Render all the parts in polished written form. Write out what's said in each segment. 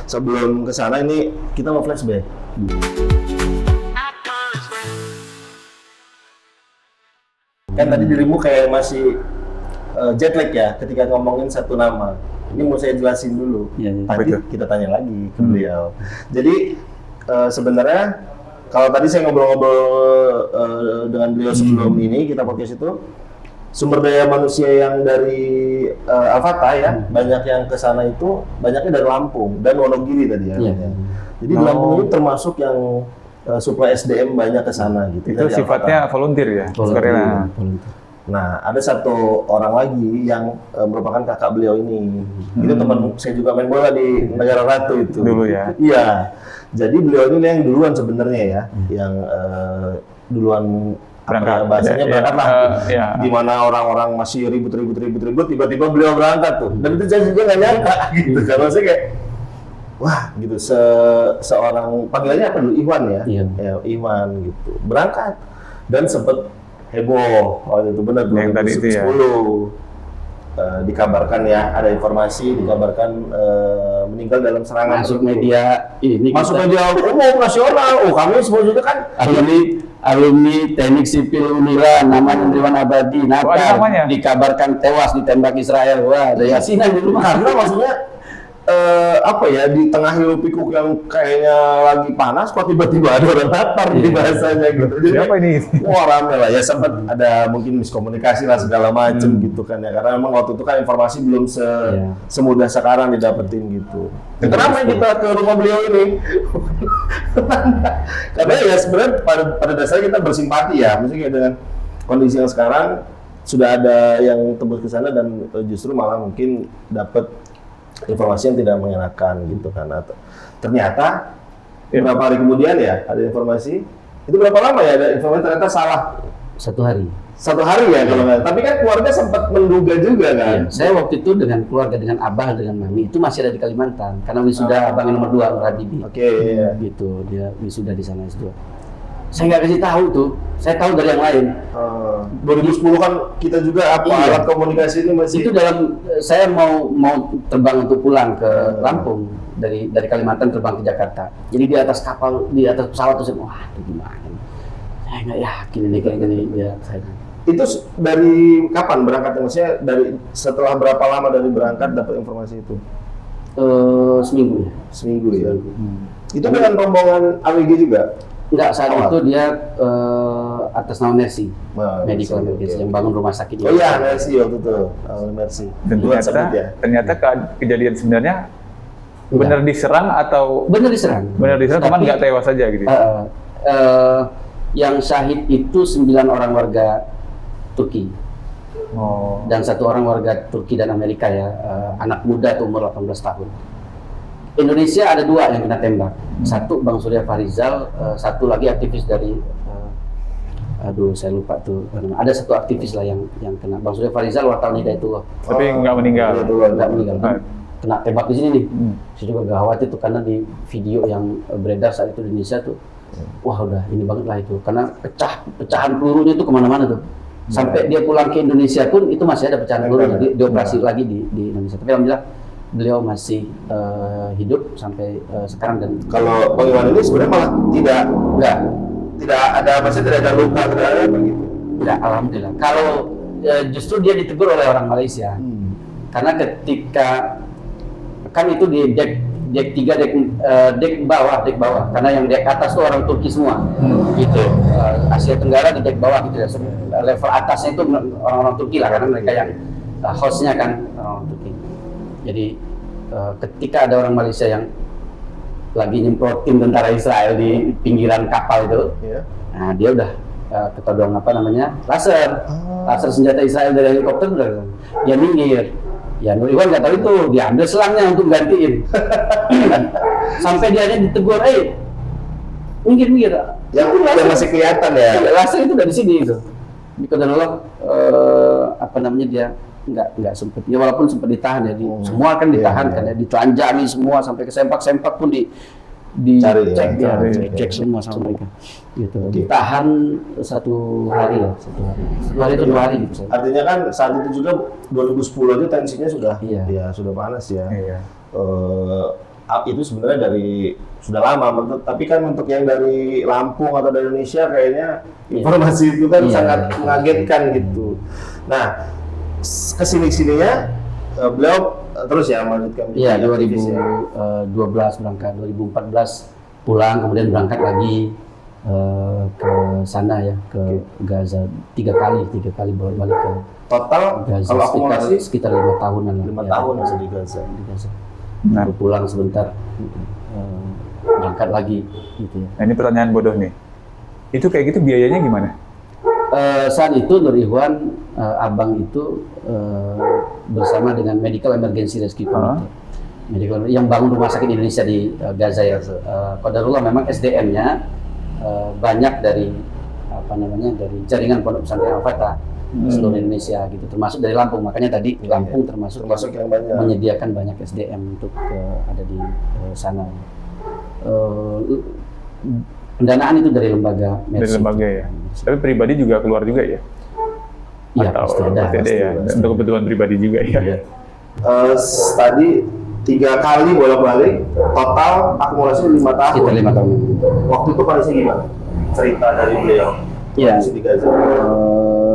Sebelum ke sana ini kita mau flashback. Kan tadi dirimu kayak masih jet lag ya ketika ngomongin satu nama. Ini mau saya jelasin dulu. Tadi kita tanya lagi ke beliau. Jadi sebenarnya kalau tadi saya ngobrol-ngobrol dengan beliau sebelum ini kita podcast itu, sumber daya manusia yang dari Al-Fatah ya, banyak yang ke sana itu banyaknya dari Lampung dan Wonogiri tadi ya. Jadi di Lampung ini termasuk yang suplai SDM banyak ke sana gitu. Itu sifatnya volunteer ya? Volunteer. Nah, ada satu orang lagi yang merupakan kakak beliau ini. Itu teman saya juga main bola di Negara Ratu itu. Dulu ya? Iya. Jadi beliau ini yang duluan sebenarnya ya, yang duluan bahasanya berangkat lah, di mana orang-orang masih ribut, tiba-tiba beliau berangkat tuh, dan itu saya juga nggak nyangka gitu, karena saya kayak, wah gitu, seorang panggilannya apa dulu, Iwan ya, Iwan gitu, berangkat, dan sempet heboh waktu itu benar tuh, yang tadi itu ya. Dikabarkan ya, ada informasi dikabarkan meninggal dalam serangan masuk media ini, masuk media umum nasional. Oh, kami semua juga kan alumni teknik sipil Unira, namanya Ridwan Abadi, Nakar, dikabarkan tewas ditembak Israel. Wah, ada yasinan dulu. Karena maksudnya apa ya, di tengah hiruk pikuk yang kayaknya lagi panas, kok tiba-tiba ada orang lapar di bahasanya gitu. Jadi, siapa ini? Wah, rame lah ya, sempat ada mungkin miskomunikasi lah segala macem gitu kan ya, karena memang waktu itu kan informasi belum semudah sekarang didapetin gitu. Kenapa kita ke rumah beliau ini? Karena ya sebenarnya pada dasarnya kita bersimpati ya, maksudnya dengan kondisi yang sekarang sudah ada yang tembus ke sana dan justru malah mungkin dapat informasi yang tidak mengenakan gitu kan. Ternyata beberapa hari kemudian ya ada informasi, itu berapa lama ya ada informasi ternyata salah? 1 hari. 1 hari ya kalau nggak. Tapi kan keluarga sempat menduga juga kan. Saya waktu itu dengan keluarga, dengan abah, dengan mami itu masih ada di Kalimantan karena wisuda abang yang nomor 2 Nur Habibie. Gitu, dia wisuda di sana S2. Saya nggak kasih tahu tuh, saya tahu dari yang lain. 2010 kan kita juga alat komunikasi ini masih. Itu dalam saya mau terbang untuk pulang ke Lampung dari Kalimantan terbang ke Jakarta. Jadi di atas kapal, di atas pesawat tuh saya, wah itu gimana? Saya nggak yakin ini kayak gini ya saya. Itu dari kapan berangkatnya? Maksudnya dari setelah berapa lama dari berangkat dapat informasi itu? Seminggu ya. Seminggu ya. Itu dengan rombongan AWG juga? Enggak, saat itu dia atas nama Mercy, Medical Emergency, yang bangun rumah sakit. Oh iya, Mercy waktu itu, Mercy. Dan ternyata kejadian sebenarnya benar diserang atau? Benar diserang. Benar diserang, teman nggak tewas saja gitu? Yang syahid itu 9 orang warga Turki. Dan 1 orang warga Turki dan Amerika ya, anak muda tuh umur 18 tahun. Indonesia ada 2 yang kena tembak. 1 Bang Surya Farizal, 1 lagi aktivis dari aduh saya lupa tuh. Ada 1 aktivis lah yang kena. Bang Surya Farizal wartawan Hidayatullah. Tapi nggak meninggal. Nggak meninggal. Kena tembak di sini nih. Saya juga gawat itu karena di video yang beredar saat itu di Indonesia tuh. Wah udah ini banget lah itu. Karena pecahan pelurunya itu kemana-mana tuh. Sampai dia pulang ke Indonesia pun itu masih ada pecahan peluru. Dioperasi lagi di Indonesia. Tapi alhamdulillah beliau masih hidup sampai sekarang. Dan kalau Bang Iwan ini sebenarnya malah tidak ada, maksudnya tidak ada luka, tidak ada begitu. Tidak, alhamdulillah. Kalau justru dia ditegur oleh orang Malaysia, karena ketika kan itu di dek 3, dek bawah, karena yang dek atas itu orang Turki semua, gitu. Asia Tenggara di dek bawah gitu ya. Level atasnya itu orang-orang Turki lah, karena mereka yang hostnya kan orang Turki. Jadi ketika ada orang Malaysia yang lagi nyemprotin tentara Israel di pinggiran kapal itu, nah dia udah ketodong laser senjata Israel dari helikopter, dia minggir. Ya Nur Iwan nggak tahu itu, dia ambil selangnya untuk gantiin. Sampai dia ditegur, minggir. Yang masih kelihatan ya. Laser itu dari sini itu. Di Qadarullah dia nggak sempat, ya walaupun sempat ditahan ya, semua kan ditahan kan ya, ditelanjangi semua sampai ke sempak pun dicek semua sama mereka gitu. Ditahan 1 hari ya, 1 hari itu 2 hari gitu. Artinya kan saat itu juga 2010 itu tensinya sudah sudah panas ya. itu sebenarnya dari sudah lama, tapi kan untuk yang dari Lampung atau dari Indonesia kayaknya informasi itu kan sangat mengagetkan gitu. Nah, kesini-sininya beliau terus ya melanjutkan. Iya, 2012 berangkat, 2014 pulang, kemudian berangkat lagi ke sana ya, ke Gaza 3 kali bolak-balik ke total Gaza, kalau akumulasi sekitar 5 tahunan lah. 5 tahun masih di Gaza. Nah, pulang sebentar, berangkat lagi gitu ya. Nah, ini pertanyaan bodoh nih. Itu kayak gitu biayanya gimana? Saat itu Nur Ikhwan, abang itu bersama dengan Medical Emergency Rescue Committee, yang bangun rumah sakit Indonesia di Gaza ya. Qadarullah memang SDM-nya banyak dari dari jaringan pondok pesantren Al-Fatah seluruh Indonesia gitu, termasuk dari Lampung. Makanya tadi Lampung termasuk yang banyak menyediakan banyak SDM untuk ada di sana. Pendanaan itu dari lembaga Mercy. Dari lembaga ya. Tapi pribadi juga keluar juga ya? Iya, pasti ada ya. pasti. Untuk kebutuhan pribadi juga ya. Tadi 3 kali bolak-balik, total akumulasi 5 tahun. Sekitar 5 tahun. Waktu itu kondisinya gimana? Cerita dari beliau. Iya. Kondisi di Gaza.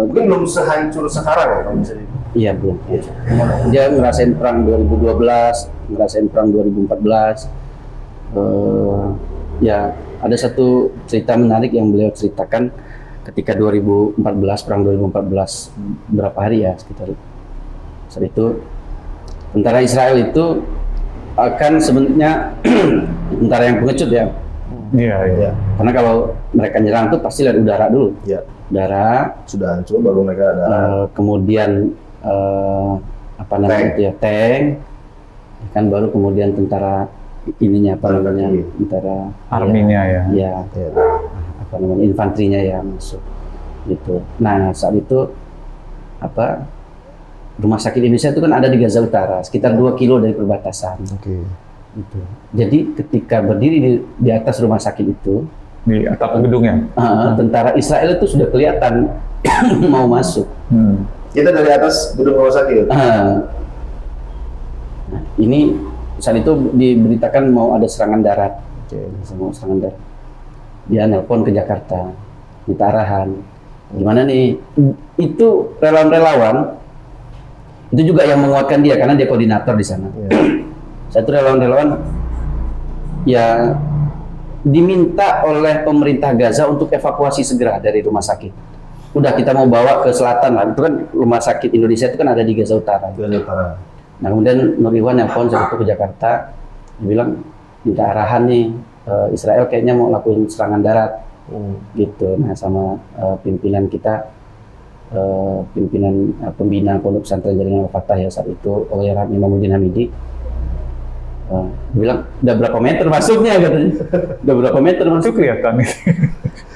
Mungkin belum sehancur sekarang ya kalau bisa Iya, belum. Dia ngerasain perang 2012, ngerasain perang 2014. Ya, ada satu cerita menarik yang beliau ceritakan ketika 2014, perang 2014, berapa hari ya sekitar saat itu, tentara Israel itu akan sebenarnya tentara yang pengecut ya. Iya. Karena kalau mereka nyerang tuh pasti dari udara dulu. Iya. Udara sudah hancur baru mereka ada. Kemudian tank, kan baru kemudian tentara ininya tentara arminya ya. Infanterinya ya masuk gitu. Nah, saat itu rumah sakit Indonesia itu kan ada di Gaza Utara, sekitar 2 kilo dari perbatasan. Gitu. Jadi ketika berdiri di atas rumah sakit itu, di atap gedungnya, tentara Israel itu sudah kelihatan mau masuk. Kita dari atas gedung rumah sakit. Nah, ini saat itu diberitakan mau ada serangan darat. Mau serangan darat. Dia nelpon ke Jakarta, minta arahan. Gimana nih? Itu relawan-relawan itu juga yang menguatkan dia karena dia koordinator di sana. Satu relawan-relawan ya diminta oleh pemerintah Gaza untuk evakuasi segera dari rumah sakit. Udah kita mau bawa ke selatan lah. Itu kan rumah sakit Indonesia itu kan ada di Gaza Utara. Nah, kemudian Nur Ikhwan nelpon saat itu ke Jakarta, dia bilang minta arahan nih, Israel kayaknya mau lakuin serangan darat, gitu. Nah, sama pimpinan kita, pimpinan pembina pondok pesantren jaringan Al-Fatah ya saat itu, oleh Imamuddin Hamidi. Dia bilang, udah berapa meter masuknya katanya? Udah berapa meter masuk? Itu kelihatan.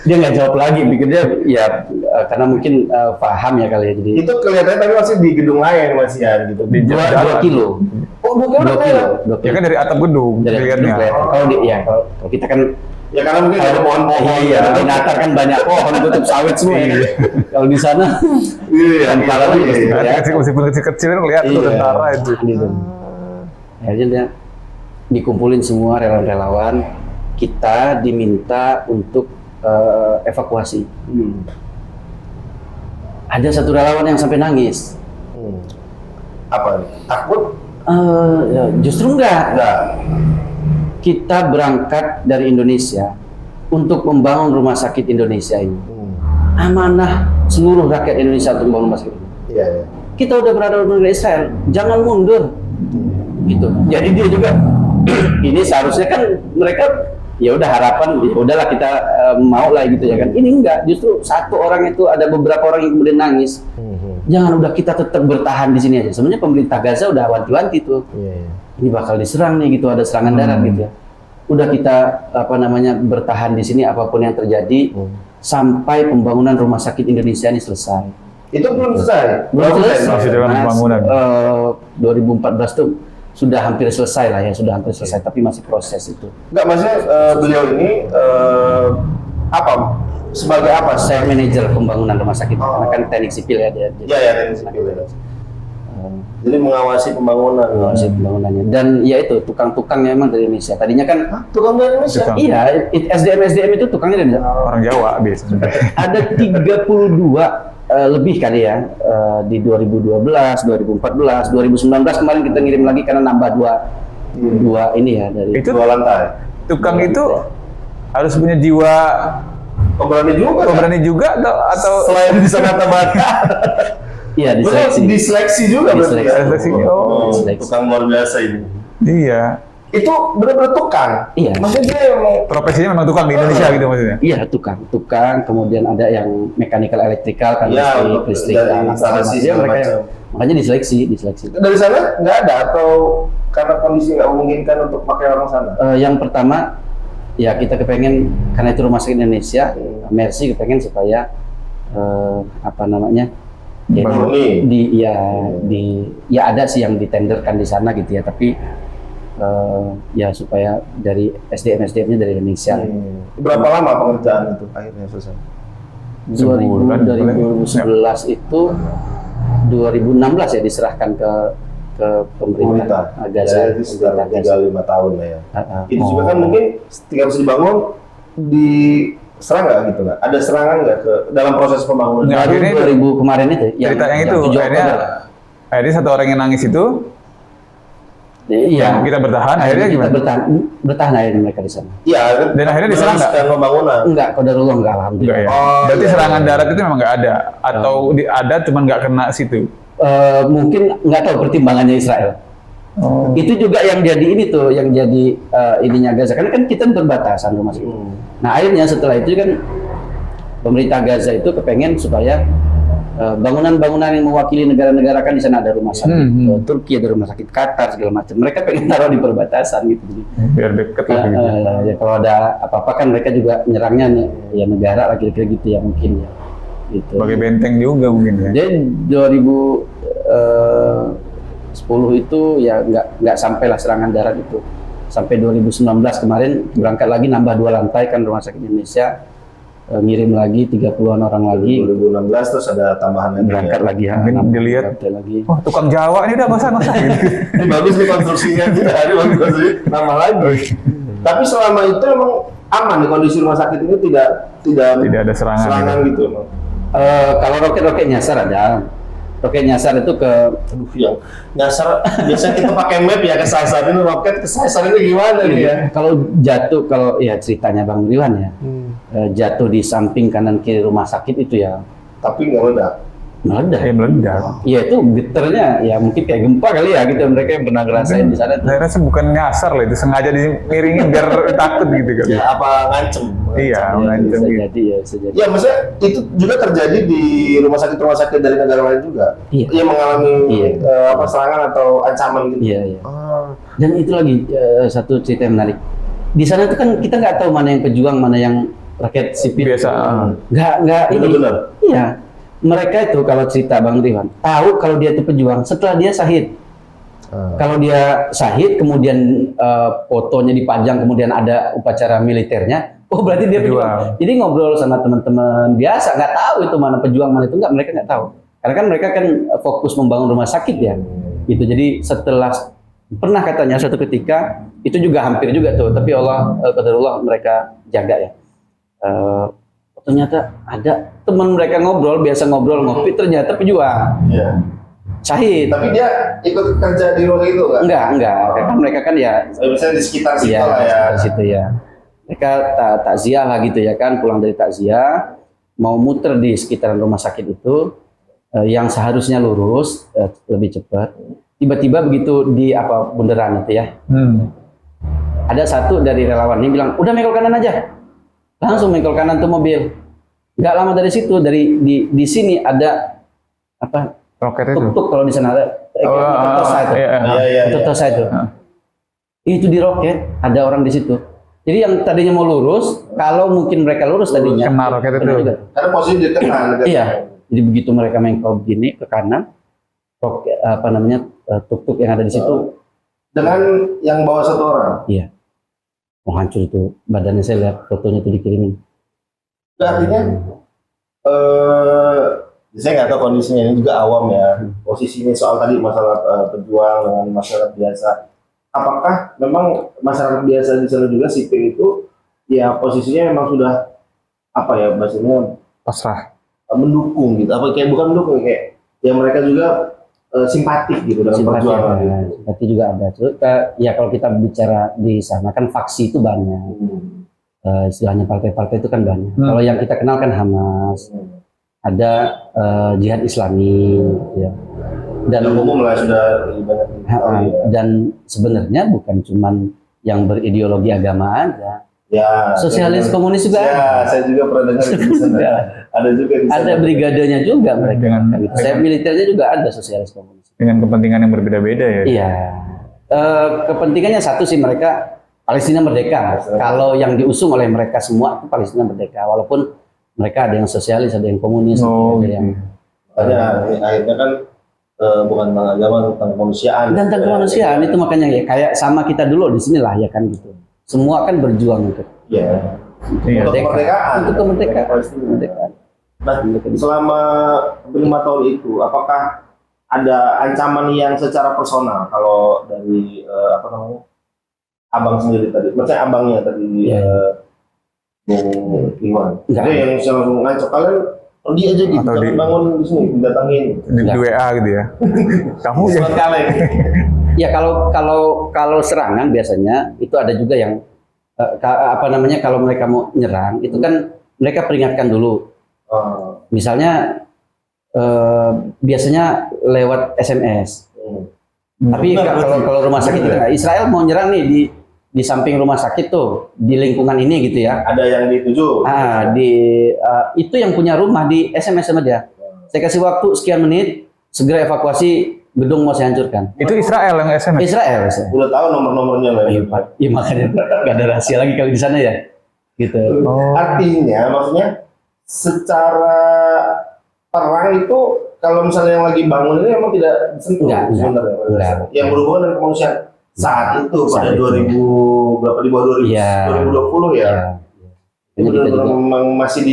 Dia nggak jawab lagi, pikirnya ya karena mungkin paham ya kali ya. Jadi itu kelihatannya tapi masih di gedung lain masih ya gitu. Di 2 kilo. Oh, 2 kilo. Ya kan dari atap gedung kelihatan. Kalau kita kan ya karena mungkin ada pohon-pohon. Iya, di Natar kan banyak pohon tutup sawit semua ya. Kalau di sana meskipun kecil-kecil kan kelihatan tuh tentara itu. Akhirnya dia dikumpulin semua relawan-relawan, kita diminta untuk evakuasi. Ada satu relawan yang sampai nangis. Apa? Takut? Justru enggak. Kita berangkat dari Indonesia untuk membangun rumah sakit Indonesia ini. Amanah seluruh rakyat Indonesia untuk membangun rumah sakit. Iya. Kita udah berada di Israel, jangan mundur. Gitu. Jadi dia juga ini seharusnya kan mereka ya udah harapan ya udahlah kita mau lah gitu ya kan. Ini enggak, justru satu orang itu ada beberapa orang yang kemudian nangis. Jangan, udah kita tetap bertahan di sini aja. Sebenarnya pemerintah Gaza udah wanti-wanti tuh. Ini bakal diserang nih gitu, ada serangan darat gitu ya. Udah kita bertahan di sini apapun yang terjadi sampai pembangunan rumah sakit Indonesia ini selesai. Itu belum selesai. Masih dalam pembangunan. 2014 tuh sudah hampir selesai lah ya, tapi masih proses itu. Enggak, maksudnya beliau ini sebagai apa? Saya manajer pembangunan rumah sakit, karena kan teknik sipil ya dia. Iya, teknik sipil ya. Jadi mengawasi pembangunan. Mengawasi pembangunannya. Dan ya itu tukang-tukangnya emang dari Indonesia. Tadinya kan Tukang dari Indonesia. Tukang. iya, SDM itu tukangnya dari Indonesia. Orang Jawa biasanya. Ada 32 lebih kali ya di 2012, 2014, 2019 kemarin kita ngirim lagi karena nambah dua ini ya dari Itu 2 lantai. tukang itu harus punya jiwa Pemberani juga. pemberani juga atau Selain bisa kata-kata. iya Diseleksi. diseleksi. Diseleksi juga berarti ya. Diseleksi. Oh. Tukang luar biasa ini. iya. Itu benar-benar tukang. Iya. Maksudnya dia emang Profesinya memang tukang di Indonesia gitu maksudnya. Iya tukang, kemudian ada yang mechanical electrical kan Iya, listrik dari dan instalasi dia segala mereka yang, macam. makanya diseleksi. dari sana nggak ada atau karena kondisi nggak memungkinkan untuk pakai orang sana. Yang pertama ya kita kepengen karena itu rumah sakit Indonesia, Mercy kepengen supaya apa namanya ya, Murni. ya ada sih yang ditenderkan di sana gitu ya, tapi ya supaya dari SDM-nya dari Indonesia. Berapa lama pengerjaan itu akhirnya selesai? 2011 itu 2016 ya diserahkan ke pemerintah Gaza. Ya, itu sekitar 3-5 tahun lah ya. Itu juga kan Oh. mungkin ketika harus dibangun diserang nggak gitu nggak? Ada serangan nggak ke dalam proses pembangunan? Nggak, Baru akhirnya itu 2000 kemarin itu cerita yang itu 7 akhirnya Oktober. satu orang yang nangis itu Iya. yang kita bertahan akhirnya kita gimana? bertahan akhirnya mereka di sana. Iya. Dan akhirnya diserang nggak? meneruskan pembangunan. Enggak, qadarullah enggak Enggak alhamdulillah. ya. Oh, Berarti iya. serangan darat itu memang nggak ada atau ada cuman nggak kena situ. Mungkin nggak tahu pertimbangannya Israel. Oh. Itu juga yang jadi ini tuh, yang jadi ininya Gaza. Karena kan kita berbatasan rumah sakit. Nah akhirnya setelah itu kan pemerintah Gaza itu kepengen supaya bangunan-bangunan yang mewakili negara-negara kan di sana ada rumah sakit Turki, ada rumah sakit Qatar segala macam. Mereka pengen taruh di perbatasan gitu. Jadi, Biar deket lah gitu. ya kalau ada apa-apa kan mereka juga nyerangnya ya negara lah kira-kira gitu ya mungkin ya. Gitu. Sebagai benteng juga mungkin ya. Jadi 2010 itu ya nggak sampailah serangan darat itu. Sampai 2019 kemarin berangkat lagi nambah 2 lantai kan rumah sakit Indonesia, ngirim lagi 30-an orang lagi 2016 terus ada tambahan lagi. berangkat ya. lagi ya, Mungkin nambah dilihat. lantai lagi. Wah, tukang Jawa ini udah nggak usah gitu. Ini bagus nih konstruksinya, ini bagus konstruksi nama lagi. Tapi selama itu emang aman nih kondisi rumah sakit ini tidak ada serangan gitu. Emang. Kalau roket nyasar ada. Roket nyasar itu ke Aduh, yang nyasar biasanya kita pakai map ya kesasar ini roket kesasar ini gimana nih ya? kalau ya ceritanya Bang Riwan ya. Jatuh di samping kanan kiri rumah sakit itu ya Tapi nggak meledak. meledak. Meledak. Ya itu geternya ya mungkin kayak gempa kali ya gitu, mereka yang pernah ngerasain di sana tuh. Saya rasa bukan nyasar lah itu, sengaja dimiringin biar takut gitu kan. Ya apa ngancem? Iya, Ya, mengancam bisa gitu. jadi ya, bisa jadi. Ya maksudnya itu juga terjadi di rumah sakit dari negara lain juga. Iya. Yang mengalami Iya. apa serangan atau ancaman gitu. Iya, iya. Oh. Dan itu lagi satu cerita yang menarik. Di sana tuh kan kita nggak tahu mana yang pejuang, mana yang rakyat sipil. Biasa. Nggak ini. Benar-benar. Iya. Mereka itu kalau cerita Bang Riwan, tahu kalau dia itu pejuang setelah dia syahid. Kalau dia syahid, kemudian fotonya dipajang, kemudian ada upacara militernya, oh berarti dia pejuang. Jadi ngobrol sama teman-teman biasa, nggak tahu itu mana pejuang, mana itu nggak, mereka nggak tahu. Karena kan mereka kan fokus membangun rumah sakit ya. Gitu. Jadi setelah pernah katanya suatu ketika itu juga hampir juga tuh, tapi qadarullah mereka jaga ya. Ternyata ada teman mereka ngobrol, biasa ngobrol ngopi, ternyata pejuang. Iya. Syahid. Tapi dia ikut kerja di rumah itu kan? Enggak. Karena mereka kan ya Misalnya di sekitar situ iya, lah ya. sekitar situ ya. Mereka takziah lah gitu ya kan, pulang dari takziah mau muter di sekitaran rumah sakit itu yang seharusnya lurus lebih cepat. Tiba-tiba begitu di bundaran itu ya. Ada satu dari relawan ini bilang, "Udah mengkol kanan aja." Langsung mengkol kanan tuh mobil. Nggak lama dari situ, di sini ada Roket itu. tuk-tuk kalau di sana ada Tosa itu. Iya. Tosa itu. Itu di roket, ada orang di situ. Jadi yang tadinya mau lurus, kalau mungkin mereka lurus tadinya Kena roket itu. juga. Karena posisi di tengah. Iya. Jadi begitu mereka mengkol begini ke kanan, roket tuk-tuk yang ada di situ, Dengan yang bawa satu orang. iya. Mau hancur itu badannya, saya lihat fotonya itu dikirimin. Artinya Saya nggak tahu kondisinya, ini juga awam ya. Posisinya soal tadi masalah pejuang dengan masyarakat biasa. Apakah memang masyarakat biasa di sana juga sipil itu ya posisinya memang sudah apa ya bahasanya Pasrah. mendukung gitu? Apa kayak bukan mendukung kayak ya mereka juga simpatik gitu dengan perjuangan gitu. Simpati juga ada. Ya kalau kita bicara di sana kan faksi itu banyak. Istilahnya partai-partai itu kan banyak. Kalau yang kita kenal kan Hamas, ada Jihad Islami, ya. Dan umum lah sudah banyak. Dan sebenarnya bukan cuman yang berideologi agama aja. Ya, sosialis komunis juga ya, saya juga pernah dengar di sana. Ada juga di sana. Ada brigadenya juga mereka. Saya militernya juga ada sosialis komunis. Dengan kepentingan yang berbeda-beda ya. Iya. Kepentingannya satu sih, mereka Palestina merdeka. Kalau yang diusung oleh mereka semua itu Palestina merdeka. Walaupun mereka ada yang sosialis, ada yang komunis, ada yang akhirnya kan bukan tentang agama, tentang kemanusiaan. dan tentang kemanusiaan itu makanya ya kayak sama kita dulu di sinilah ya kan gitu. Semua kan berjuang untuk untuk kemerdekaan. Untuk kemerdekaan. Nah, selama 5 tahun itu, apakah ada ancaman yang secara personal kalau dari abang sendiri tadi? Maksudnya abangnya tadi, Bung Iwan. Itu yang langsung ngancok kalian pergi aja gitu, jangan bangun di sini, didatangin. Di WA gitu ya. Kamu jangan kalian. Ya kalau serangan biasanya itu ada juga yang kalau mereka mau nyerang itu kan mereka peringatkan dulu. Misalnya biasanya lewat SMS. Tapi kalau rumah sakit Israel mau nyerang nih di samping rumah sakit tuh di lingkungan ini gitu ya. Ada yang dituju. Itu yang punya rumah di SMS sama dia. Saya kasih waktu sekian menit, segera evakuasi, gedung mau saya hancurkan. Itu Israel yang SMS? Israel. Udah tahu nomor-nomornya lah. Iya makanya nggak ada rahasia lagi kalau di sana ya. Gitu. Artinya, maksudnya secara perang itu kalau misalnya yang lagi bangun ini memang tidak disentuh sebenarnya. Yang berhubungan dengan kemanusiaan saat itu pada 2000 berapa di bawah 2020 ya. Itu memang masih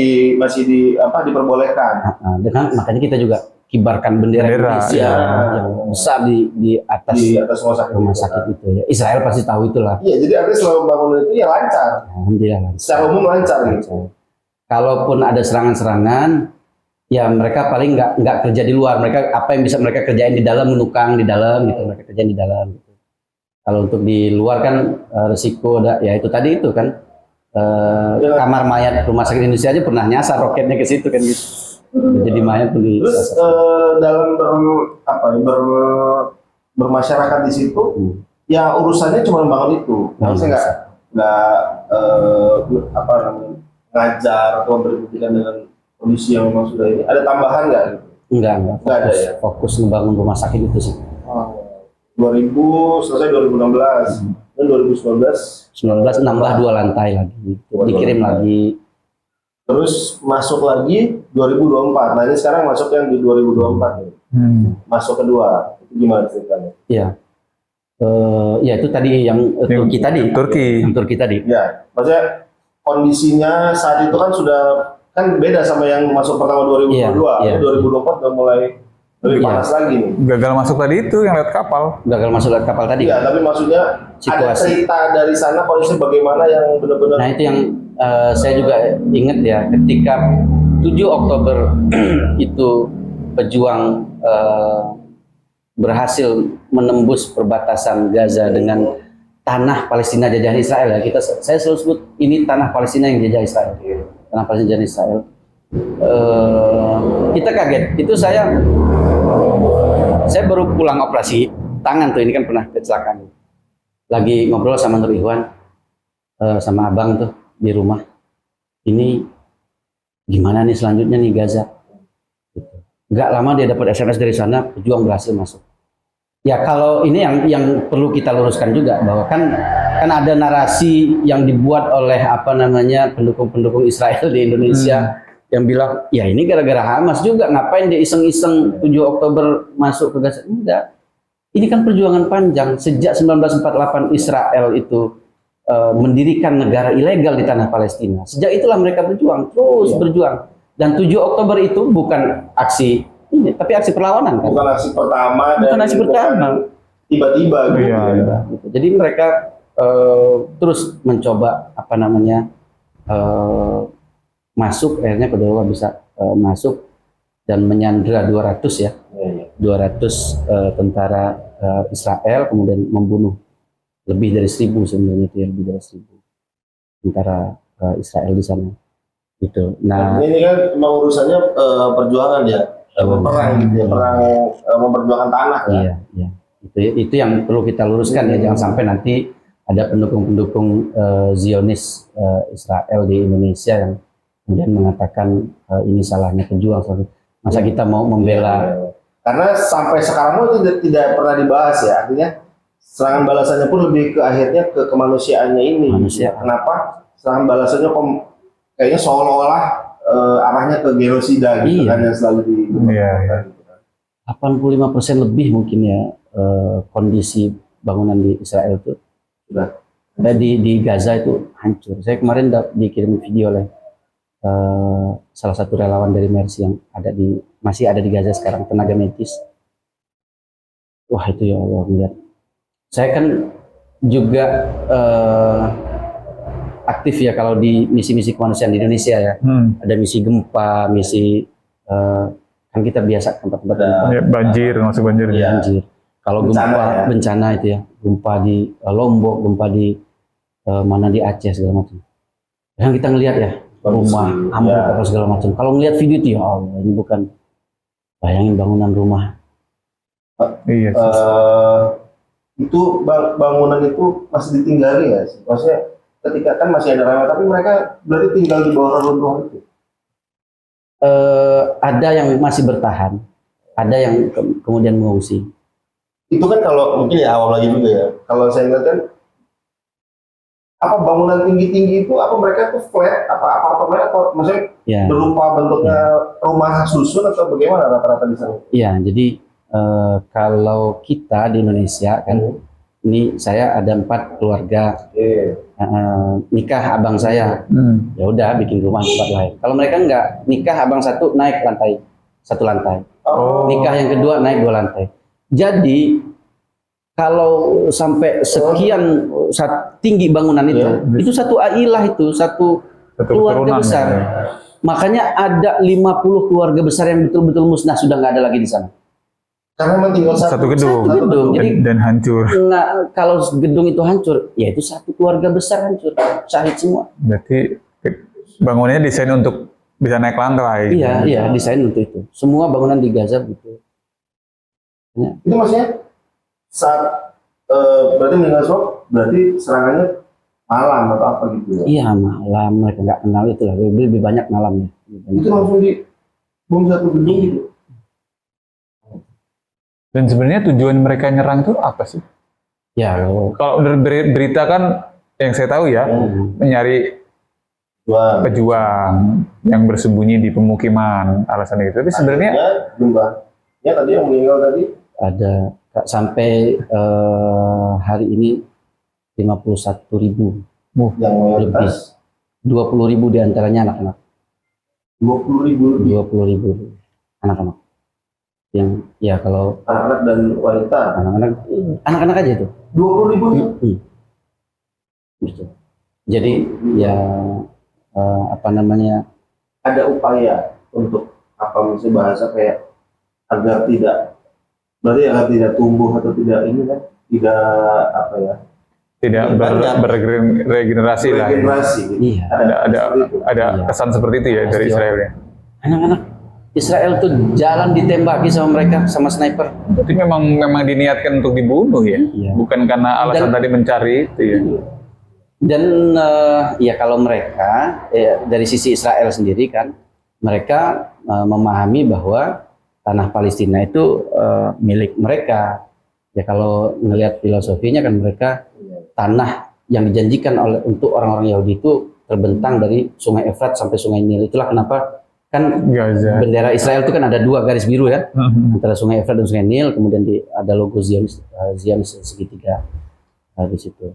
diperbolehkan. Dengan makanya kita juga kibarkan bendera Indonesia yang besar di atas rumah sakit itu ya. Israel pasti tahu itulah. Iya, jadi artinya selama bangunan itu ya lancar. Alhamdulillah lancar. Secara umum lancar gitu. Kalaupun ada serangan-serangan, ya mereka paling nggak kerja di luar. Mereka apa yang bisa mereka kerjain di dalam, menukang di dalam gitu. Mereka kerjain di dalam. Gitu. Kalau untuk di luar kan resiko ya itu tadi itu kan kamar mayat rumah sakit Indonesia aja pernah nyasar roketnya ke situ kan gitu. Jadi mayat tuh di. Terus dalam bermasyarakat di situ, ya urusannya cuma bangun itu. Maksudnya nggak ngajar atau berpendidikan dengan kondisi yang memang sudah ini. Ada tambahan nggak? Enggak ada ya. Fokus membangun rumah sakit itu sih. 2000 selesai 2016 dan 2019 nambah 2 lantai lagi. Dikirim lagi. Terus masuk lagi 2024. Nah ini sekarang masuk yang di 2024 nih. Masuk kedua. Itu gimana ceritanya? Iya. Ya itu tadi yang Turki tadi. Turki tadi. Ya, maksudnya kondisinya saat itu kan sudah kan beda sama yang masuk pertama 2022. 2024 udah mulai lebih panas lagi nih. Gagal masuk tadi itu yang lewat kapal. Gagal masuk lewat kapal tadi. Iya, tapi maksudnya ada cerita dari sana kondisi bagaimana yang benar-benar. Nah itu yang saya juga ingat ya, ketika 7 Oktober itu pejuang berhasil menembus perbatasan Gaza dengan tanah Palestina jajahan Israel ya. Saya selalu sebut ini tanah Palestina yang dijajah Israel. Tanah Palestina jajahan Israel. Kita kaget. Itu saya baru pulang operasi tangan tuh, ini kan pernah kecelakaan. Lagi ngobrol sama Nur Iwan sama abang tuh di rumah. Ini gimana nih selanjutnya nih Gaza? Nggak lama dia dapat SMS dari sana, pejuang berhasil masuk. Ya kalau ini yang perlu kita luruskan juga bahwa kan ada narasi yang dibuat oleh pendukung-pendukung Israel di Indonesia yang bilang ya ini gara-gara Hamas juga, ngapain dia iseng-iseng 7 Oktober masuk ke Gaza? Enggak. Ini kan perjuangan panjang sejak 1948 Israel itu mendirikan negara ilegal di tanah Palestina. Sejak itulah mereka berjuang, terus berjuang. Dan 7 Oktober itu bukan aksi ini, tapi aksi perlawanan kan. Bukan aksi pertama. Bukan aksi pertama. Tiba-tiba gitu. Iya, ya. iya. Jadi mereka terus mencoba masuk, akhirnya kedua bisa masuk dan menyandra 200 ya. Iya. 200 tentara Israel, kemudian membunuh lebih dari 1.000 sebenarnya, itu lebih dari 1.000 tentara Israel di sana. Gitu. Nah, ini kan emang urusannya perjuangan ya, perang gitu ya, perang memperjuangkan tanah ya. iya, iya. Itu yang perlu kita luruskan ya, jangan sampai nanti ada pendukung-pendukung Zionis Israel di Indonesia yang kemudian mengatakan ini salahnya pejuang. Masa kita mau membela? Karena sampai sekarang itu tidak pernah dibahas ya, artinya serangan balasannya pun lebih ke akhirnya ke kemanusiaannya ini. Manusia. Kenapa serangan balasannya kayaknya seolah-olah arahnya ke genosida gitu kan, yang selalu di. Iya. 85% lebih mungkin ya kondisi bangunan di Israel itu di Gaza itu hancur. Saya kemarin dikirim video oleh salah satu relawan dari Mercy yang masih ada di Gaza sekarang, tenaga medis. Wah itu ya Allah, melihat. Saya kan juga aktif ya kalau di misi-misi kemanusiaan di Indonesia ya. Ada misi gempa, misi kan kita biasa tempat-tempat Ya, banjir, masuk banjir. Iya. banjir. Kalau gempa bencana itu ya, gempa di Lombok, gempa di mana di Aceh segala macam. Yang kita ngelihat ya, rumah ambruk apa segala macam. Kalau ngelihat video itu ya Allah, ini bukan, bayangin bangunan rumah. Iya. Itu bangunan itu masih ditinggali ya, maksudnya ketika kan masih ada ramai, tapi mereka berarti tinggal di bawah reruntuhan itu. Ada yang masih bertahan, ada yang kemudian mengungsi. Itu kan kalau mungkin ya awal lagi juga ya. Kalau saya ingat kan, apa bangunan tinggi-tinggi itu apa mereka tuh flat, apa atau maksudnya berupa bentuknya rumah susun atau bagaimana rata-rata di sana? Iya, jadi kalau kita di Indonesia kan, ini saya ada 4 keluarga. Nikah abang saya, ya udah bikin rumah di tempat lain. Kalau mereka enggak, nikah abang satu naik satu lantai. Nikah yang kedua naik 2 lantai. Jadi kalau sampai sekian tinggi bangunan itu satu ailah, itu satu keluarga besar. Ya. Makanya ada 50 keluarga besar yang betul-betul musnah, sudah nggak ada lagi di sana. Karena memang tinggal satu gedung. Jadi, dan hancur. Nah, kalau gedung itu hancur, ya itu satu keluarga besar hancur, syahid semua. Berarti bangunannya desain untuk bisa naik lantai. Iya, desain untuk itu. Semua bangunan di Gaza begitu. Ya. Itu maksudnya saat berarti meninggal semua, berarti serangannya malam atau apa gitu ya? Iya, malam, mereka nggak kenal itu lah. Lebih banyak malamnya. Itu langsung di bom satu gedung gitu. Dan sebenarnya tujuan mereka nyerang itu apa sih? Ya, kalau berita kan yang saya tahu ya, mencari pejuang yang bersembunyi di pemukiman, alasan itu. Tapi sebenarnya jumlahnya tadi yang meninggal tadi ada sampai hari ini 51.000. Yang lebih. 20.000 diantaranya anak-anak. 20.000 anak-anak. Yang ya kalau anak-anak dan wanita, anak-anak aja itu 20.000 gitu. Jadi ya apa namanya, ada upaya untuk apa misalnya bahasa kayak agar tidak tumbuh atau tidak ini kan, tidak apa ya, tidak beregenerasi lah. Gitu. Iya. Ada kesan seperti itu ya dari Israel ya. Anak-anak Israel tuh jalan ditembaki sama mereka, sama sniper. Berarti memang diniatkan untuk dibunuh ya, bukan karena alasan tadi mencari itu ya. Dan ya kalau mereka dari sisi Israel sendiri kan, mereka memahami bahwa tanah Palestina itu milik mereka. Ya kalau ngelihat filosofinya kan, mereka tanah yang dijanjikan untuk orang-orang Yahudi itu terbentang dari Sungai Efrat sampai Sungai Nil. Itulah kenapa kan bendera Israel itu kan ada 2 garis biru ya, antara Sungai Efrat dan Sungai Nil, kemudian ada logo Zionis segitiga di situ.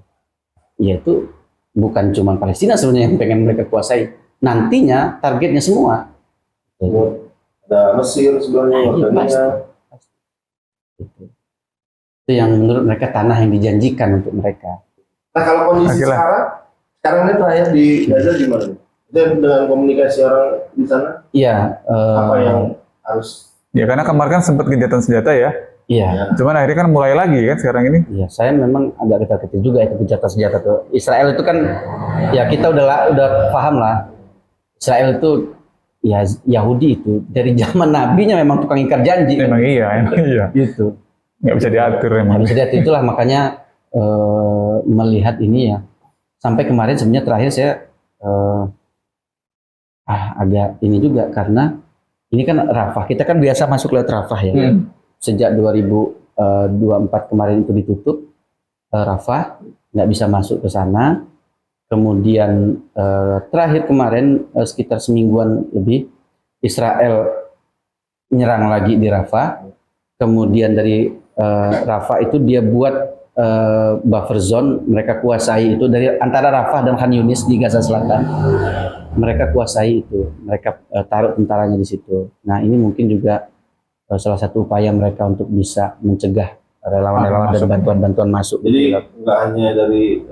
Yaitu bukan cuma Palestina sebenarnya yang pengen mereka kuasai. Nantinya targetnya semua Ada Mesir sebenarnya, Iya, Jordania. pasti. Itu yang menurut mereka tanah yang dijanjikan untuk mereka. Nah kalau kondisi sekarang ini terakhir di Gaza gimana? Dan dengan komunikasi orang di sana, Iya. apa yang harus? Ya karena kemarin kan sempat gencatan senjata ya. Iya. Cuman akhirnya kan mulai lagi kan sekarang ini. Iya, saya memang agak ketar-ketir juga itu gencatan senjata tuh. Israel itu kan, ya kita udah paham lah. Israel itu ya Yahudi itu dari zaman Nabinya memang tukang ingkar janji. Emang iya. Gitu. Nggak bisa diatur emang. Nggak bisa diatur, itulah makanya melihat ini ya. Sampai kemarin sebenarnya terakhir saya agak ini juga karena ini kan Rafah. Kita kan biasa masuk lewat Rafah ya. Sejak 2024 kemarin itu ditutup Rafah, nggak bisa masuk ke sana. Kemudian terakhir kemarin sekitar semingguan lebih Israel nyerang lagi di Rafah. Kemudian dari Rafah itu dia buat buffer zone, mereka kuasai itu dari antara Rafah dan Khan Yunis di Gaza Selatan. Mereka kuasai itu, mereka taruh tentaranya di situ. Nah ini mungkin juga salah satu upaya mereka untuk bisa mencegah relawan-relawan dan bantuan-bantuan masuk. Jadi nggak hanya dari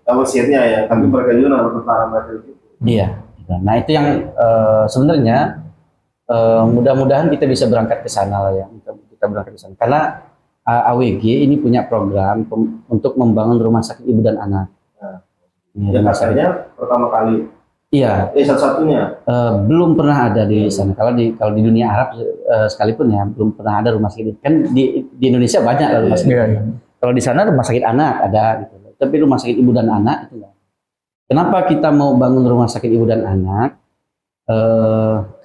Mesirnya ya, tapi mereka juga naruh tentara mereka itu. Iya. Nah itu yang sebenarnya mudah-mudahan kita bisa berangkat ke sana lah ya. Kita berangkat ke sana. Karena AWG ini punya program untuk membangun rumah sakit ibu dan anak. Ya katanya pertama kali. Iya. Satu-satunya. Belum pernah ada di sana. Kalau di dunia Arab sekalipun ya belum pernah ada rumah sakit. Kan di Indonesia banyak lah rumah sakit. Kalau di sana rumah sakit anak ada gitu. Tapi rumah sakit ibu dan anak itu enggak. Kenapa kita mau bangun rumah sakit ibu dan anak?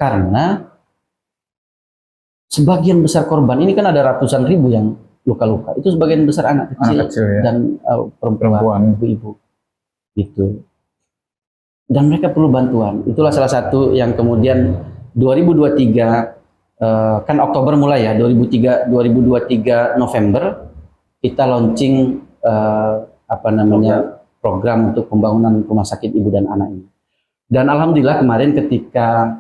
Karena sebagian besar korban ini kan ada ratusan ribu yang luka-luka. Itu sebagian besar anak kecil ya. dan perempuan, ibu-ibu gitu. Dan mereka perlu bantuan. Itulah salah satu yang kemudian 2023 kan Oktober mulai ya, 2023 November kita launching program untuk pembangunan rumah sakit ibu dan anak ini. Dan alhamdulillah kemarin ketika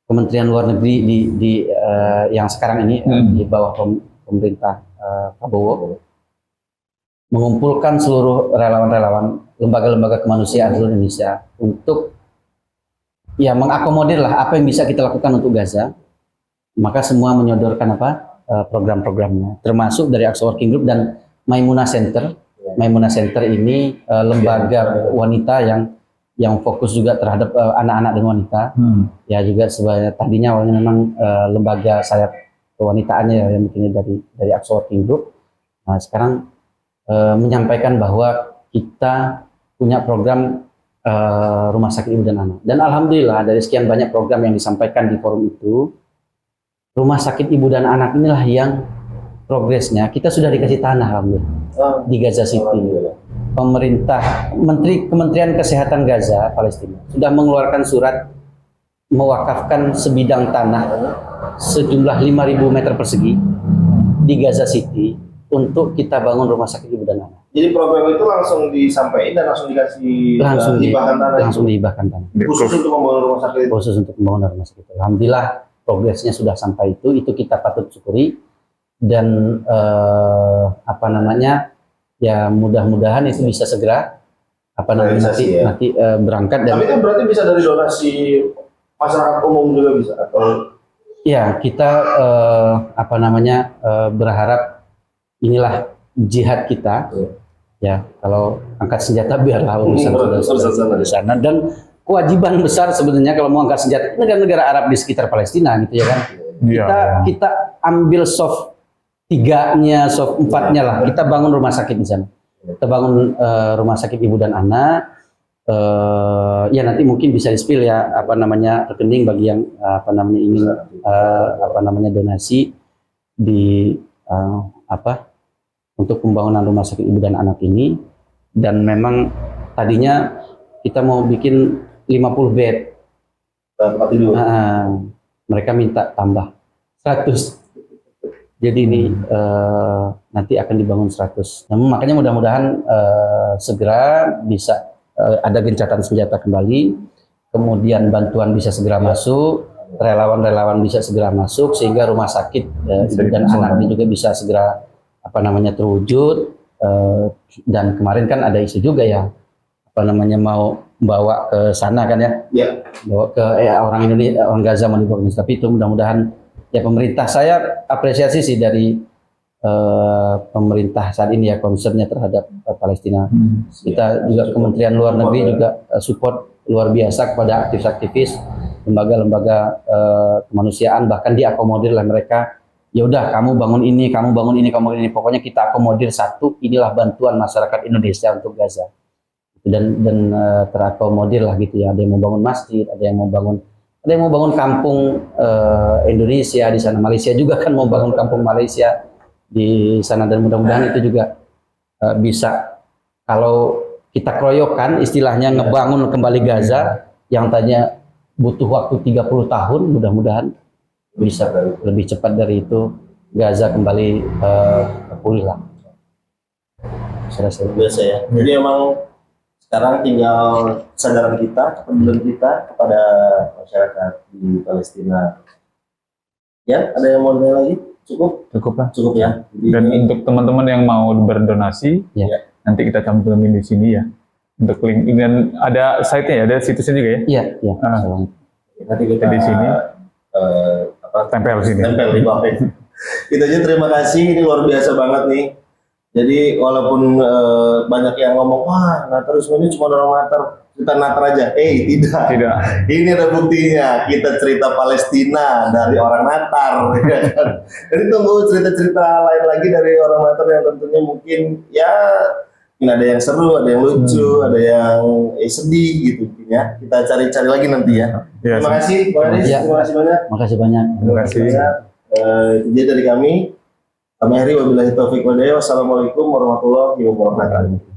Kementerian Luar Negeri di yang sekarang ini di bawah pemerintah Prabowo mengumpulkan seluruh relawan-relawan lembaga-lembaga kemanusiaan seluruh Indonesia untuk ya mengakomodir lah apa yang bisa kita lakukan untuk Gaza. Maka semua menyodorkan program-programnya, termasuk dari Aqsa Working Group dan Maimunah Center. Maimunah Center ini lembaga wanita yang fokus juga terhadap anak-anak dan wanita. Ya juga sebenarnya tadinya awalnya memang lembaga sayap kewanitaannya yang bikinnya dari Aqsa Working Group. Nah sekarang menyampaikan bahwa kita punya program rumah sakit ibu dan anak. Dan alhamdulillah dari sekian banyak program yang disampaikan di forum itu, rumah sakit ibu dan anak inilah yang progresnya kita sudah dikasih tanah alhamdulillah di Gaza City. Kementerian Kesehatan Gaza Palestina sudah mengeluarkan surat mewakafkan sebidang tanah sejumlah 5.000 meter persegi di Gaza City untuk kita bangun rumah sakit ibu dan anak. Jadi program itu langsung disampaikan dan langsung dikasih dihibahkan tanah. Langsung dihibahkan tanah. Khusus untuk membangun rumah sakit. Khusus untuk membangun rumah sakit. Alhamdulillah progresnya sudah sampai itu kita patut syukuri dan ya mudah-mudahan itu bisa segera nanti berangkat. Tapi itu berarti bisa dari donasi masyarakat umum juga bisa atau? Ya kita berharap inilah jihad kita. Ya kalau angkat senjata biarlah urusan di sana, dan kewajiban besar sebenarnya kalau mau angkat senjata negara-negara Arab di sekitar Palestina gitu ya kan. Kita ambil soft 3-nya, soft 4-nya lah. Kita bangun rumah sakit di sana. Kita bangun rumah sakit ibu dan anak. Ya nanti mungkin bisa di-spill ya rekening bagi yang ingin donasi di untuk pembangunan rumah sakit ibu dan anak ini. Dan memang tadinya kita mau bikin 50 bed. Mereka minta tambah 100. Jadi ini nanti akan dibangun 100. Namun makanya mudah-mudahan segera bisa ada gencatan senjata kembali kemudian bantuan bisa segera masuk, relawan-relawan bisa segera masuk, sehingga rumah sakit ibu dan anak ini juga bisa segera terwujud. Dan kemarin kan ada isu juga ya, mau bawa ke sana kan ya, bawa ke orang Indonesia, orang Gaza mau dibawa ke Indonesia. Tapi itu mudah-mudahan ya pemerintah, saya apresiasi sih dari pemerintah saat ini ya, concernnya terhadap Palestina. Kita juga Kementerian Luar Negeri juga support luar biasa kepada aktivis-aktivis, lembaga-lembaga kemanusiaan, bahkan diakomodir oleh mereka. Ya udah, kamu bangun ini, kamu bangun ini, kamu bangun ini, pokoknya kita akomodir satu, inilah bantuan masyarakat Indonesia untuk Gaza. Dan terakomodir lah gitu ya. Ada yang mau bangun masjid, ada yang mau bangun kampung Indonesia di sana. Malaysia juga kan mau bangun kampung Malaysia di sana, dan mudah-mudahan itu juga bisa, kalau kita keroyokan istilahnya, ngebangun kembali Gaza yang tadinya butuh waktu 30 tahun, mudah-mudahan bisa lebih cepat dari itu Gaza kembali pulih lah. Biasa ya. Jadi emang sekarang tinggal kesadaran kita, kepedulian kita kepada masyarakat di Palestina. Ya, ada yang mau nanya lagi? Cukup lah. Cukup ya. Dan untuk teman-teman yang mau berdonasi, nanti kita cantumin di sini ya. Untuk link, dan ada site-nya ya, ada situsnya juga ya? Iya. Nanti kita di sini. Tempel di bawah. Kita aja terima kasih, ini luar biasa banget nih. Jadi walaupun banyak yang ngomong, wah Natarisme ini cuma orang Natar, kita Natar aja. Tidak. Ini ada buktinya, kita cerita Palestina dari orang Natar. Jadi tunggu cerita-cerita lain lagi dari orang Natar yang tentunya mungkin ya, ada yang seru, ada yang lucu, ada yang sedih gitu ya. Kita cari-cari lagi nanti ya. Terima kasih, Bang Aris. Terima kasih banyak. Terima kasih. Jadi dari kami Heri, wabillahi taufiq wal hidayah. Wassalamualaikum warahmatullahi wabarakatuh.